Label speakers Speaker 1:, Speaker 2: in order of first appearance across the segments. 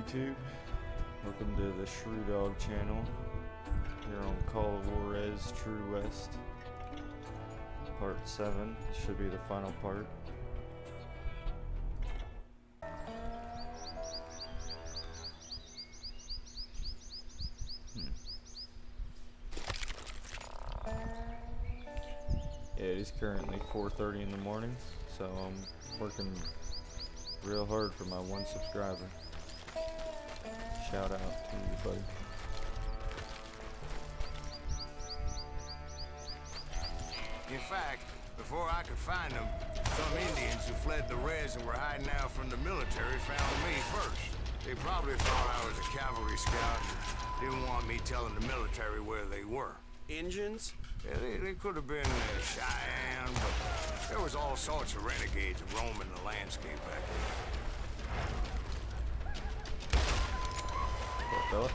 Speaker 1: YouTube? Welcome to the Shrew Dog channel. Here on Call of Juarez, True West, Part 7. This should be the final part. Yeah, it is currently 4:30 in the morning, so I'm working real hard for my one subscriber. Shout out to you, buddy.
Speaker 2: In fact, before I could find them, some Indians who fled the Reds and were hiding out from the military found me first. They probably thought I was a cavalry scout and didn't want me telling the military where they were.
Speaker 3: Injuns?
Speaker 2: Yeah, they could have been Cheyenne, but there was all sorts of renegades roaming the landscape back then.
Speaker 1: What, fella?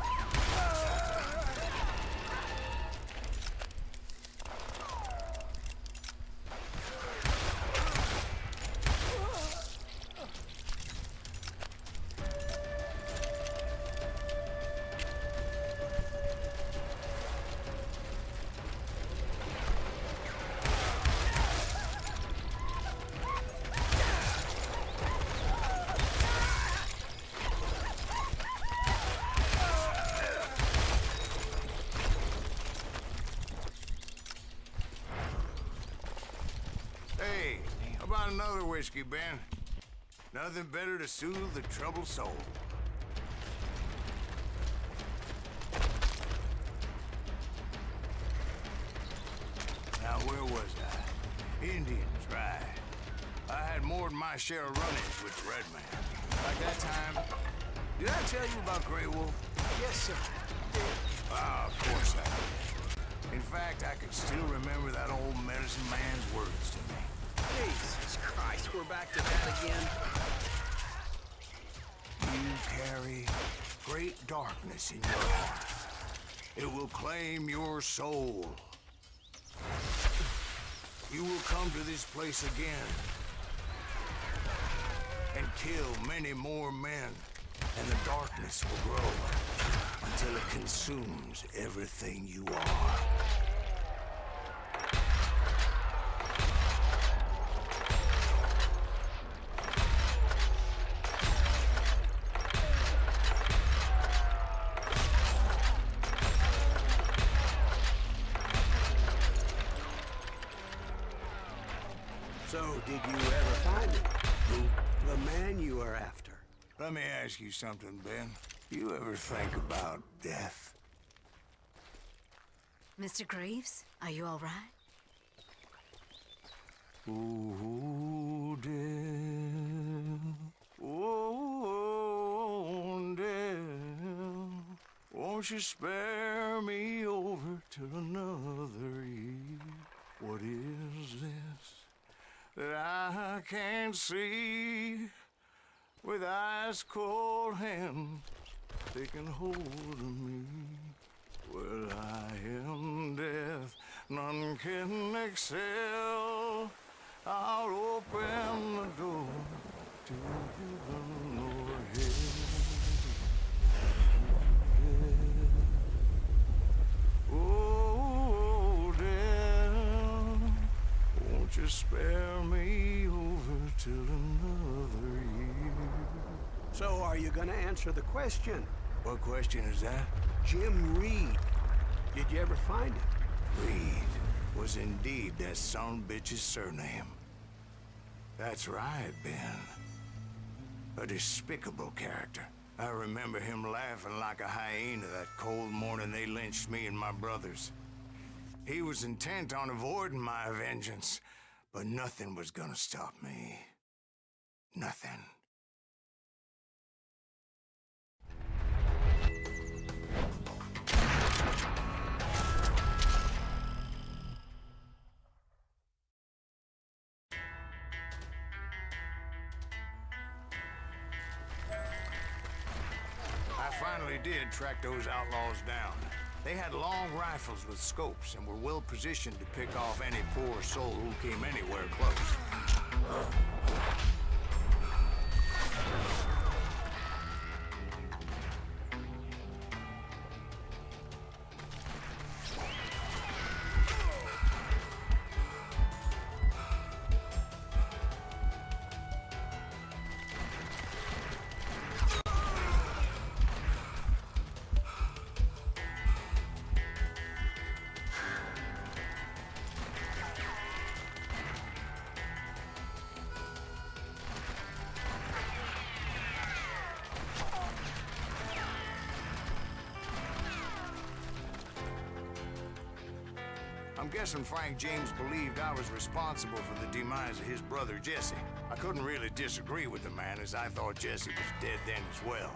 Speaker 2: Hey, how about another whiskey, Ben? Nothing better to soothe the troubled soul. Now, where was I? Indians, right. I had more than my share of run-ins with the Red Man. Like that time... Did I tell you about Grey Wolf?
Speaker 3: Yes, sir.
Speaker 2: Ah, of course I did. In fact, I could still remember that old medicine man's words to me.
Speaker 3: Jesus Christ, we're back to that again.
Speaker 2: You carry great darkness in your heart. It will claim your soul. You will come to this place again and kill many more men, and the darkness will grow until it consumes everything you are.
Speaker 3: So, did you ever find it? Who? The man you are after.
Speaker 2: Let me ask you something, Ben. You ever think about death?
Speaker 4: Mr. Greaves, are you all right?
Speaker 2: Oh, death. Oh, death. Won't you spare me over till another year? What is this that I can't see with ice cold hand taking hold of me? Well, I am death, none can excel. I'll open the door to heaven or hell. Oh, death, won't you spare me over till another year?
Speaker 3: So, are you gonna answer the question?
Speaker 2: What question is that?
Speaker 3: Jim Reed. Did you ever find him?
Speaker 2: Reed was indeed that son of a bitch's surname. That's right, Ben. A despicable character. I remember him laughing like a hyena that cold morning they lynched me and my brothers. He was intent on avoiding my vengeance, but nothing was gonna stop me. Nothing. I finally did track those outlaws down. They had long rifles with scopes and were well positioned to pick off any poor soul who came anywhere close. I'm guessing Frank James believed I was responsible for the demise of his brother Jesse. I couldn't really disagree with the man, as I thought Jesse was dead then as well.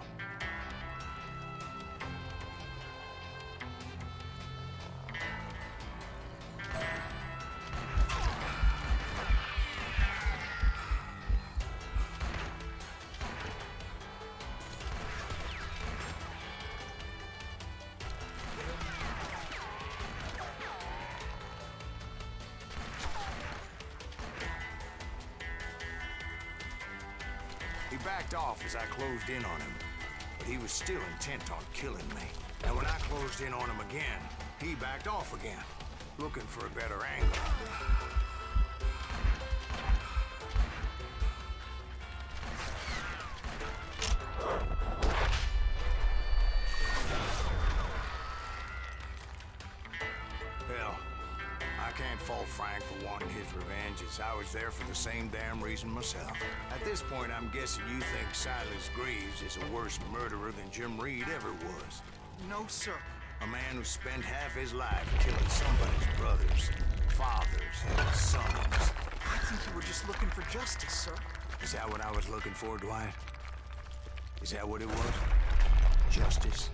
Speaker 2: He backed off as I closed in on him, but he was still intent on killing me. And when I closed in on him again, he backed off again, looking for a better angle. Hell, I can't fault Frank for wanting his revenge, as I was there for the same damn reason myself. At this point, I'm guessing you think Silas Greaves is a worse murderer than Jim Reed ever was.
Speaker 5: No, sir.
Speaker 2: A man who spent half his life killing somebody's brothers, fathers, sons.
Speaker 5: I think you were just looking for justice, sir.
Speaker 2: Is that what I was looking for, Dwight? Is that what it was? Justice?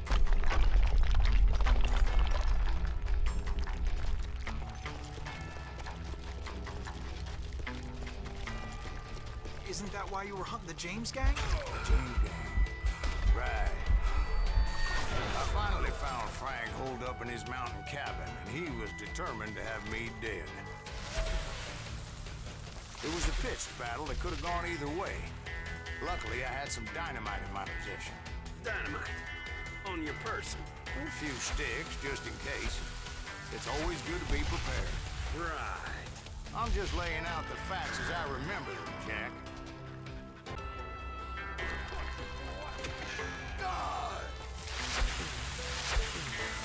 Speaker 5: Isn't that why you were hunting the James gang?
Speaker 2: James gang. Right. I finally found Frank holed up in his mountain cabin, and he was determined to have me dead. It was a pitched battle that could have gone either way. Luckily, I had some dynamite in my possession.
Speaker 3: Dynamite. On your person.
Speaker 2: A few sticks, just in case. It's always good to be prepared.
Speaker 3: Right.
Speaker 2: I'm just laying out the facts as I remember them, Jack.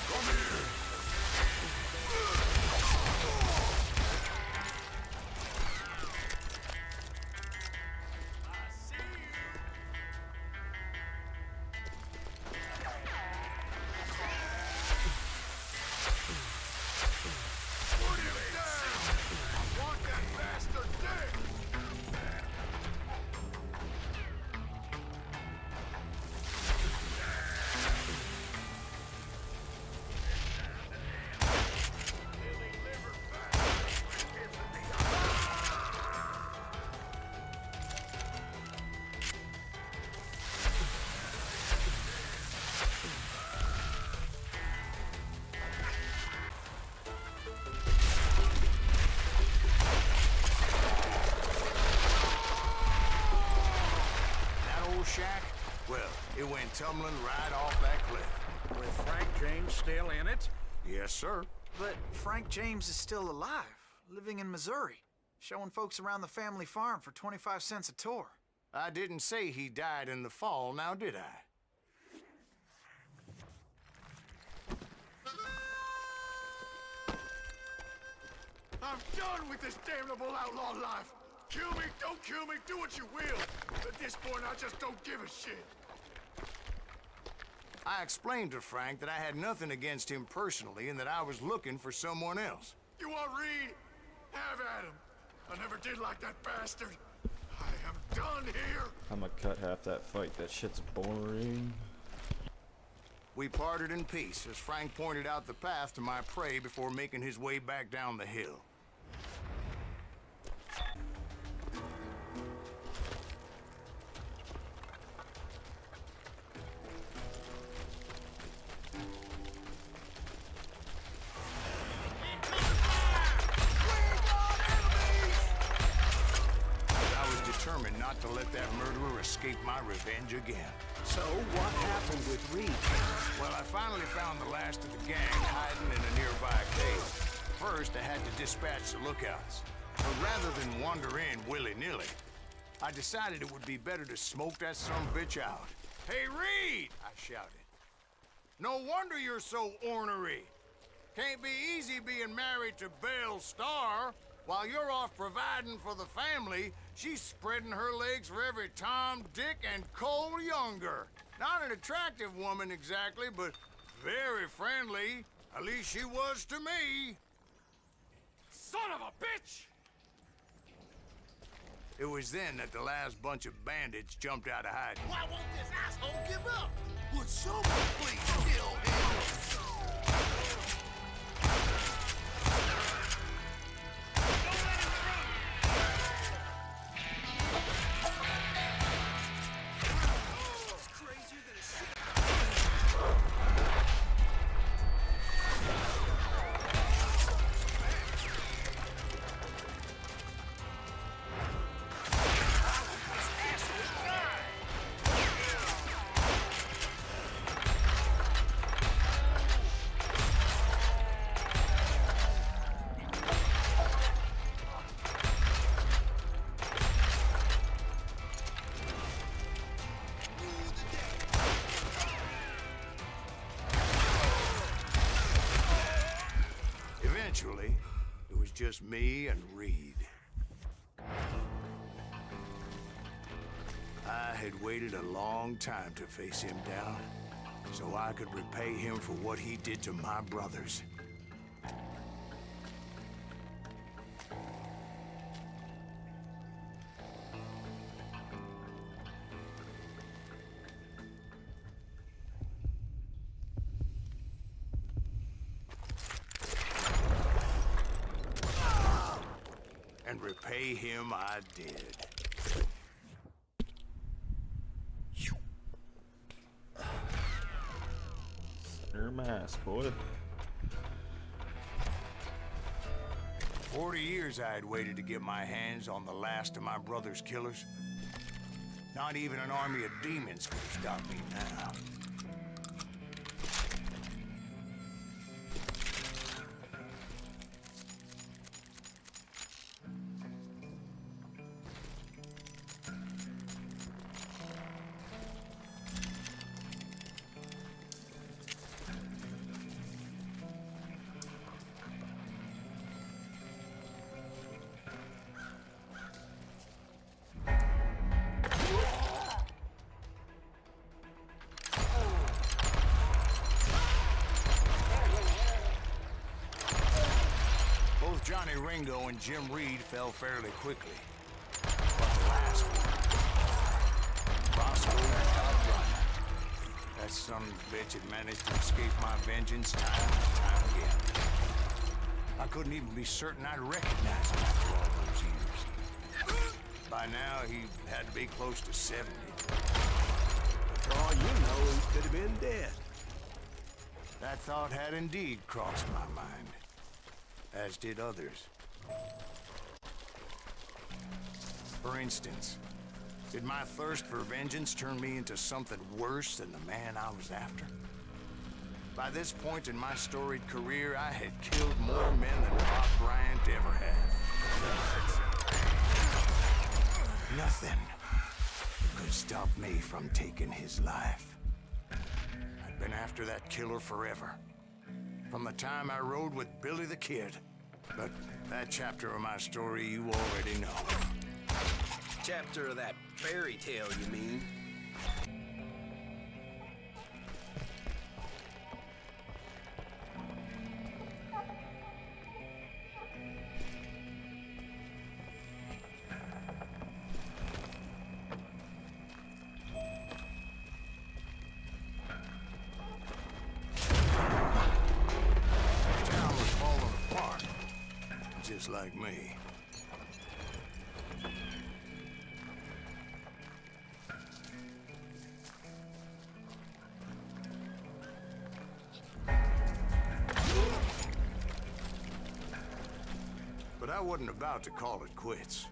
Speaker 2: Come here! Shack? Well, it went tumbling right off that cliff.
Speaker 3: With Frank James still in it?
Speaker 2: Yes, sir.
Speaker 5: But Frank James is still alive, living in Missouri, showing folks around the family farm for 25 cents a tour.
Speaker 2: I didn't say he died in the fall, now did I?
Speaker 6: I'm done with this damnable outlaw life. Kill me, don't kill me, do what you will. At this point, I just don't give a shit.
Speaker 2: I explained to Frank that I had nothing against him personally and that I was looking for someone else.
Speaker 6: You want Reed? Have at him. I never did like that bastard. I am done here.
Speaker 1: I'ma cut half that fight. That shit's boring.
Speaker 2: We parted in peace as Frank pointed out the path to my prey before making his way back down the hill. Determined not to let that murderer escape my revenge again.
Speaker 3: So, what happened with Reed?
Speaker 2: Well, I finally found the last of the gang hiding in a nearby cave. First, I had to dispatch the lookouts. But rather than wander in willy-nilly, I decided it would be better to smoke that sumbitch out. Hey, Reed! I shouted. No wonder you're so ornery. Can't be easy being married to Belle Starr. While you're off providing for the family, she's spreading her legs for every Tom, Dick, and Cole Younger. Not an attractive woman exactly, but very friendly. At least she was to me.
Speaker 6: son of a bitch!
Speaker 2: It was then that the last bunch of bandits jumped out of hiding.
Speaker 6: Why won't this asshole give up? Would someone please kill him?
Speaker 2: Eventually, it was just me and Reed. I had waited a long time to face him down, so I could repay him for what he did to my brothers. And repay him I did.
Speaker 1: Center mass, boy.
Speaker 2: 40 years I had waited to get my hands on the last of my brother's killers. Not even an army of demons could stop me now. Both Johnny Ringo and Jim Reed fell fairly quickly. But the last one, Roscoe Bryant, that son of a bitch had managed to escape my vengeance time and time again. I couldn't even be certain I'd recognize him after all those years. By now, he had to be close to 70.
Speaker 3: For all you know, he could have been dead.
Speaker 2: That thought had indeed crossed my mind, as did others. For instance, did my thirst for vengeance turn me into something worse than the man I was after? By this point in my storied career, I had killed more men than Bob Bryant ever had. Nothing could stop me from taking his life. I'd been after that killer forever. From the time I rode with Billy the Kid. But that chapter of my story you already know.
Speaker 3: Chapter of that fairy tale, you mean?
Speaker 2: Just like me. But I wasn't about to call it quits.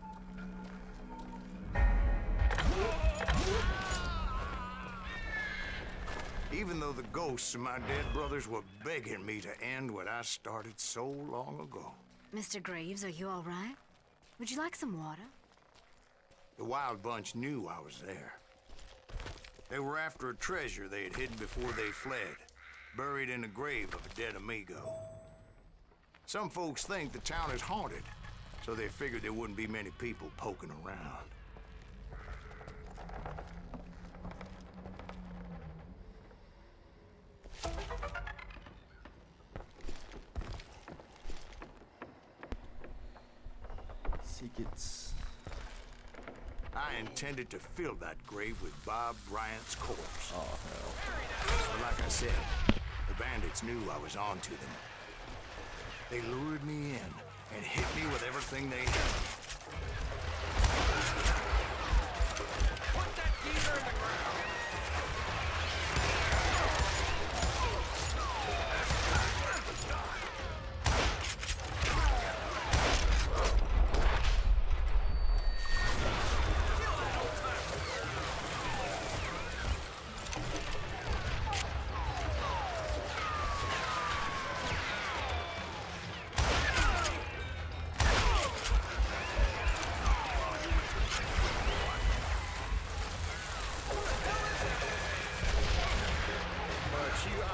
Speaker 2: Even though the ghosts of my dead brothers were begging me to end what I started so long ago.
Speaker 4: Mr. Graves, are you all right? Would you like some water?
Speaker 2: The Wild Bunch knew I was there. They were after a treasure they had hidden before they fled, buried in the grave of a dead amigo. Some folks think the town is haunted, so they figured there wouldn't be many people poking around.
Speaker 1: Tickets.
Speaker 2: I intended to fill that grave with Bob Bryant's corpse.
Speaker 1: Oh, hell.
Speaker 2: But like I said, the bandits knew I was on to them. They lured me in and hit me with everything they had.
Speaker 6: Put that geezer in the ground!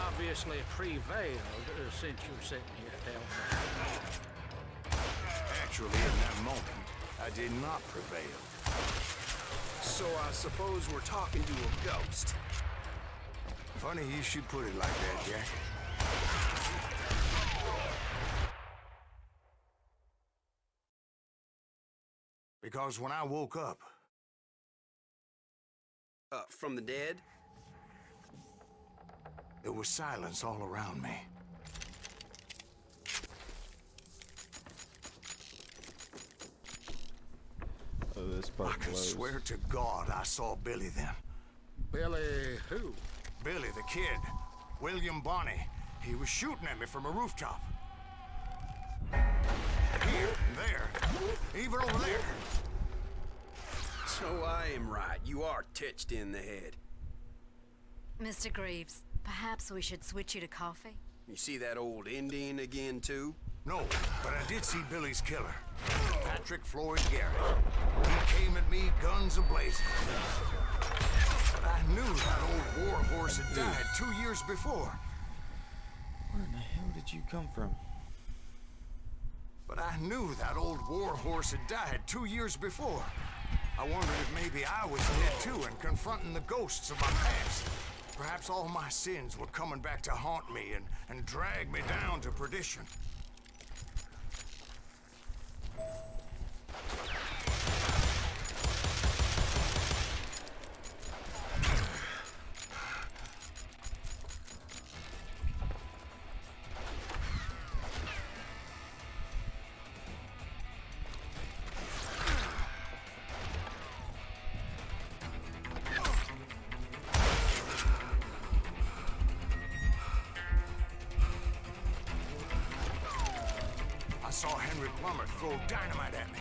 Speaker 7: Obviously prevailed since you're sitting here telling me.
Speaker 2: Actually, in that moment, I did not prevail.
Speaker 3: So I suppose we're talking to a ghost.
Speaker 2: Funny you should put it like that, Jack. Because when I woke up,
Speaker 3: From the dead?
Speaker 2: there was silence all around me.
Speaker 1: Oh, this
Speaker 2: I
Speaker 1: part
Speaker 2: could
Speaker 1: blows.
Speaker 2: swear to God I saw Billy then.
Speaker 7: Billy who?
Speaker 2: Billy, the kid. William Bonney. He was shooting at me from a rooftop. Here, there, even over there.
Speaker 3: So I am right. You are touched in the head.
Speaker 4: Mr. Greaves, perhaps we should switch you to coffee?
Speaker 3: You see that old Indian again, too?
Speaker 2: No, but I did see Billy's killer. Patrick Floyd Garrett. He came at me guns a-blazing. But I knew that old war horse had died 2 years before.
Speaker 1: Where in the hell did you come from?
Speaker 2: But I knew that old war horse had died 2 years before. I wondered if maybe I was dead too and confronting the ghosts of my past. Perhaps all my sins were coming back to haunt me and drag me down to perdition. I saw Henry Plummer throw dynamite at me.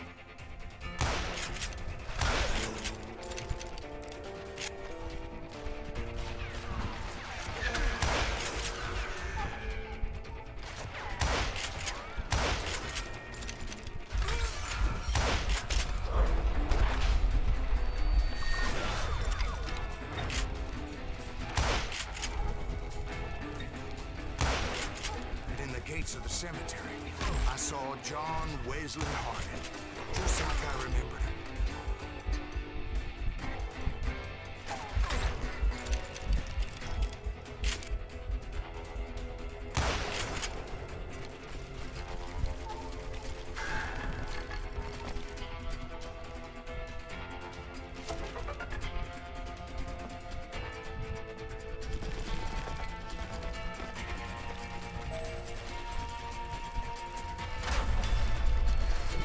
Speaker 2: And in the gates of the cemetery, I saw John Wesley Hardin, just like I remembered him.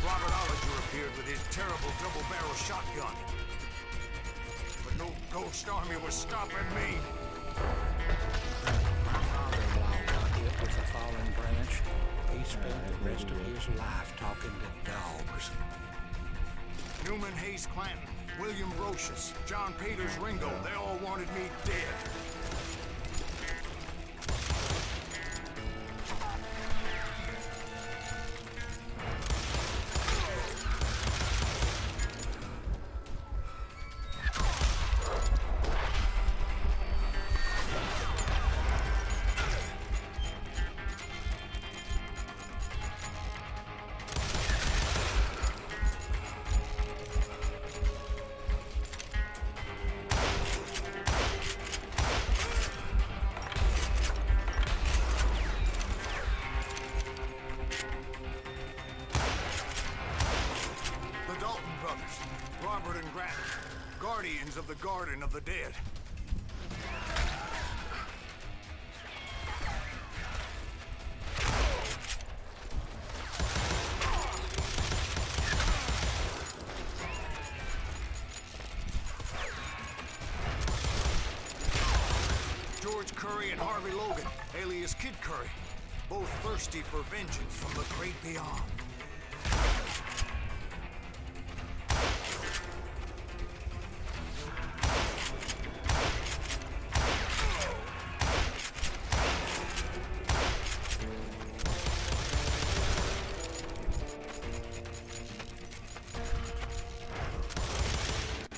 Speaker 2: Robert Oliver appeared with his terrible double-barrel shotgun. But no ghost army was stopping me.
Speaker 7: My father-in-law got hit with a fallen branch. He spent the rest of his life talking to dogs.
Speaker 2: Newman Hayes Clanton, William Rochus, John Peters Ringo, they all wanted me dead. of the Garden of the Dead. George Curry and Harvey Logan, alias Kid Curry, both thirsty for vengeance from the great beyond.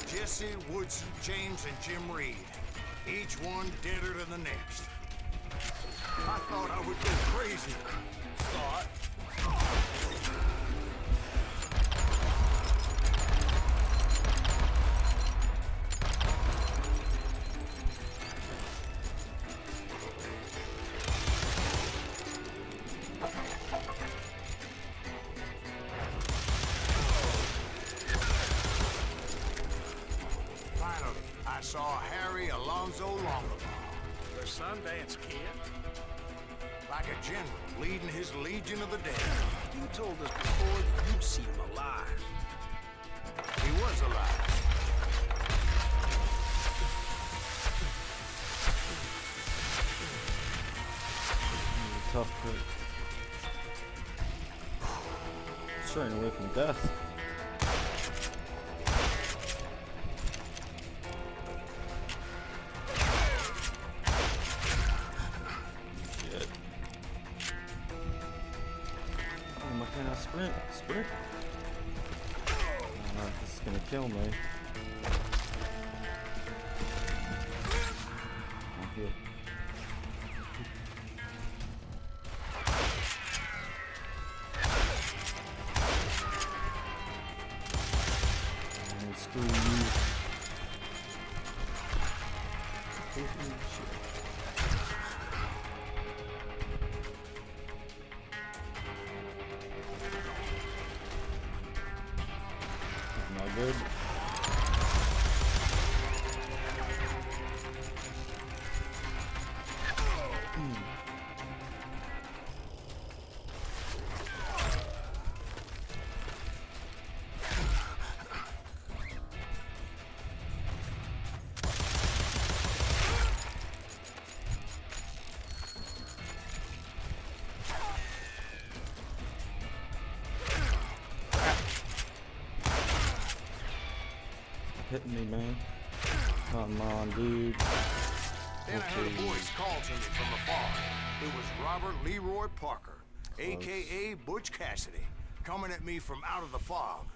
Speaker 2: Jesse, Woodson, James, and Jim Reed. Each one deader than the next. I thought I would go crazy. Thought. Finally, I saw Harry Alonzo Longabaugh.
Speaker 3: The Sundance Kid?
Speaker 2: Like a general leading his Legion of the Dead.
Speaker 3: You told us before that you'd seen him alive.
Speaker 2: He was alive.
Speaker 1: Tough crit. Straying away from death. Shit. Oh, why can't I sprint? Sprint? This is gonna kill me. I'm here. Screw you. Not good. Hitting me, man. Come on, dude.
Speaker 2: Then I heard a voice call to me from afar. It was Robert Leroy Parker, a.k.a. Butch Cassidy, coming at me from out of the fog.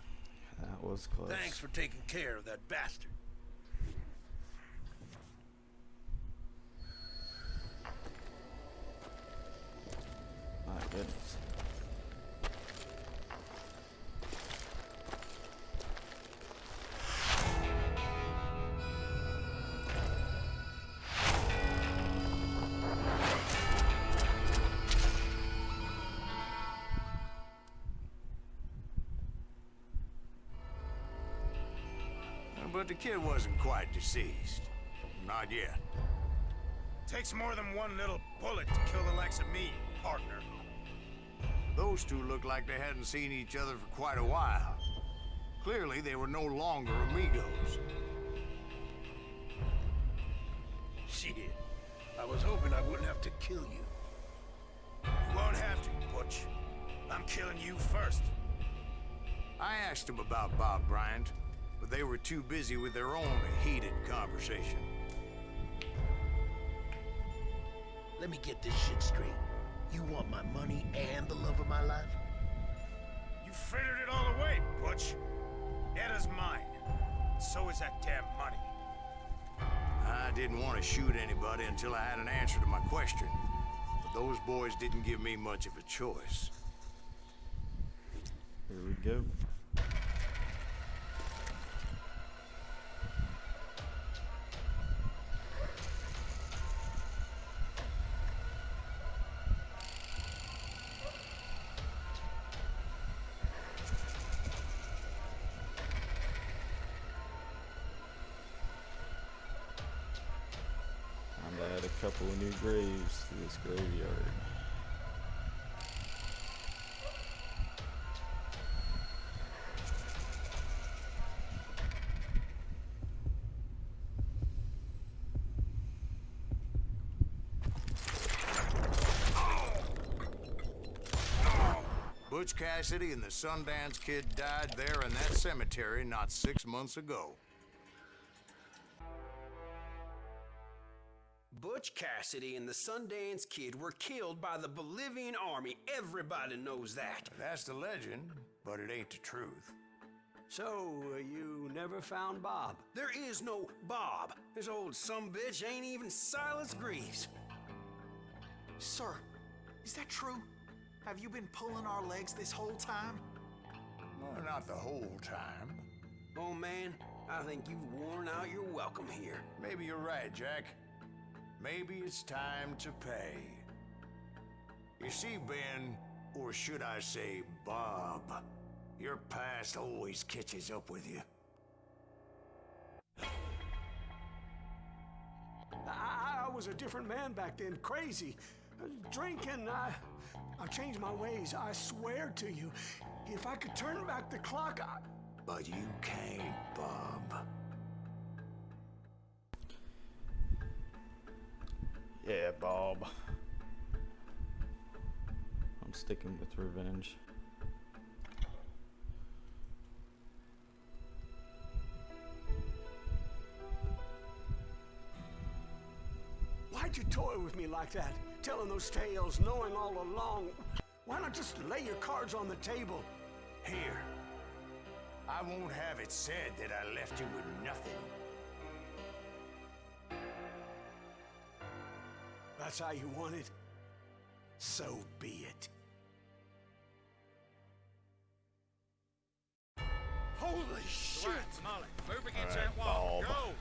Speaker 1: That was close.
Speaker 3: Thanks for taking care of that bastard.
Speaker 1: My goodness.
Speaker 2: But the kid wasn't quite deceased. Not yet.
Speaker 6: Takes more than one little bullet to kill the likes of me, partner.
Speaker 2: Those two looked like they hadn't seen each other for quite a while. Clearly, they were no longer amigos.
Speaker 3: Shit. I was hoping I wouldn't have to kill you.
Speaker 6: You won't have to, Butch. I'm killing you first.
Speaker 2: I asked them about Bob Bryant, but they were too busy with their own heated conversation.
Speaker 3: Let me get this shit straight. You want my money and the love of my life?
Speaker 6: You frittered it all away, Butch. Eda's mine. So is that damn money.
Speaker 2: I didn't want to shoot anybody until I had an answer to my question. But those boys didn't give me much of a choice.
Speaker 1: Here we go. a couple of new graves to this graveyard.
Speaker 2: Butch Cassidy and the Sundance Kid died there in that cemetery not 6 months ago.
Speaker 3: Butch Cassidy and the Sundance Kid were killed by the Bolivian army. Everybody knows that.
Speaker 2: That's the legend, but it ain't the truth.
Speaker 3: So, you never found Bob? There is no Bob. This old sumbitch ain't even Silas Greaves.
Speaker 5: Sir, is that true? Have you been pulling our legs this whole time?
Speaker 2: Well, not the whole time.
Speaker 3: Oh man, I think you've worn out your welcome here.
Speaker 2: Maybe you're right, Jack. Maybe it's time to pay. You see, Ben, or should I say Bob, your past always catches up with you.
Speaker 8: I was a different man back then, crazy. Drinking, I've changed my ways, I swear to you. If I could turn back the clock,
Speaker 2: But you can't, Bob.
Speaker 1: Yeah, Bob. I'm sticking with revenge.
Speaker 8: Why'd you toy with me like that? Telling those tales, knowing all along. Why not just lay your cards on the table?
Speaker 2: Here. I won't have it said that I left you with nothing.
Speaker 8: That's how you want it? So be it. Holy shit!
Speaker 7: Molly, move against
Speaker 1: All right,
Speaker 7: that wall.
Speaker 1: Bob.
Speaker 7: Go!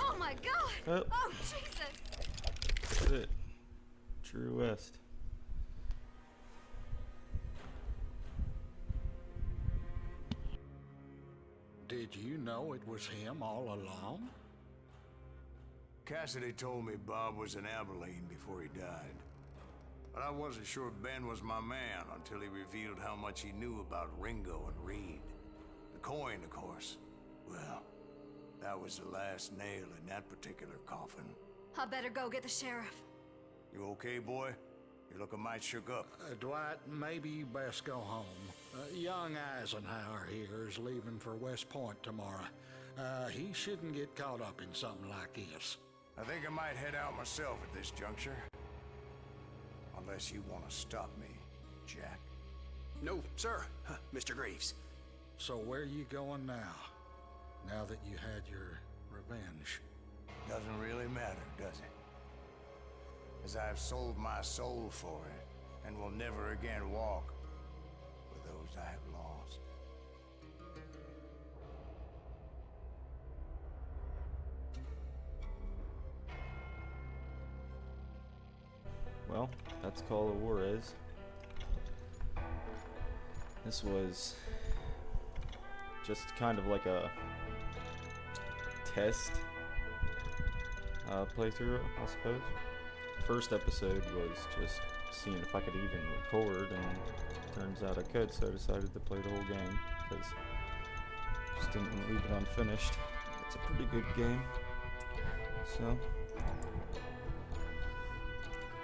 Speaker 4: Oh my god!
Speaker 1: Oh.
Speaker 4: Oh, Jesus!
Speaker 1: That's it. True West.
Speaker 7: Did you know it was him all along?
Speaker 2: Cassidy told me Bob was in Abilene before he died. But I wasn't sure Ben was my man until he revealed how much he knew about Ringo and Reed. The coin, of course. Well, that was the last nail in that particular coffin.
Speaker 4: I better go get the sheriff.
Speaker 2: You okay, boy? You're looking mighty shook up.
Speaker 7: Dwight, maybe you best go home. Young Eisenhower here is leaving for West Point tomorrow. He shouldn't get caught up in something like this.
Speaker 2: I think I might head out myself at this juncture. Unless you want to stop me, Jack.
Speaker 3: No, sir, Mr. Greaves.
Speaker 7: So where you going now? Now that you had your revenge?
Speaker 2: Doesn't really matter, does it? As I've sold my soul for it, and will never again walk with those I have lost.
Speaker 1: Well, that's Call of Juarez. This was just kind of like a test playthrough, I suppose. First episode was just seeing if I could even record, and turns out I could, so I decided to play the whole game because just didn't leave it unfinished. It's a pretty good game, so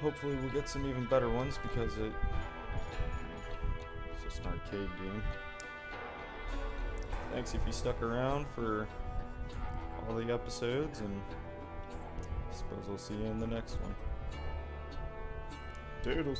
Speaker 1: hopefully we'll get some even better ones because it's just an arcade game. Thanks if you stuck around for all the episodes, and I suppose I'll see you in the next one. Doodles.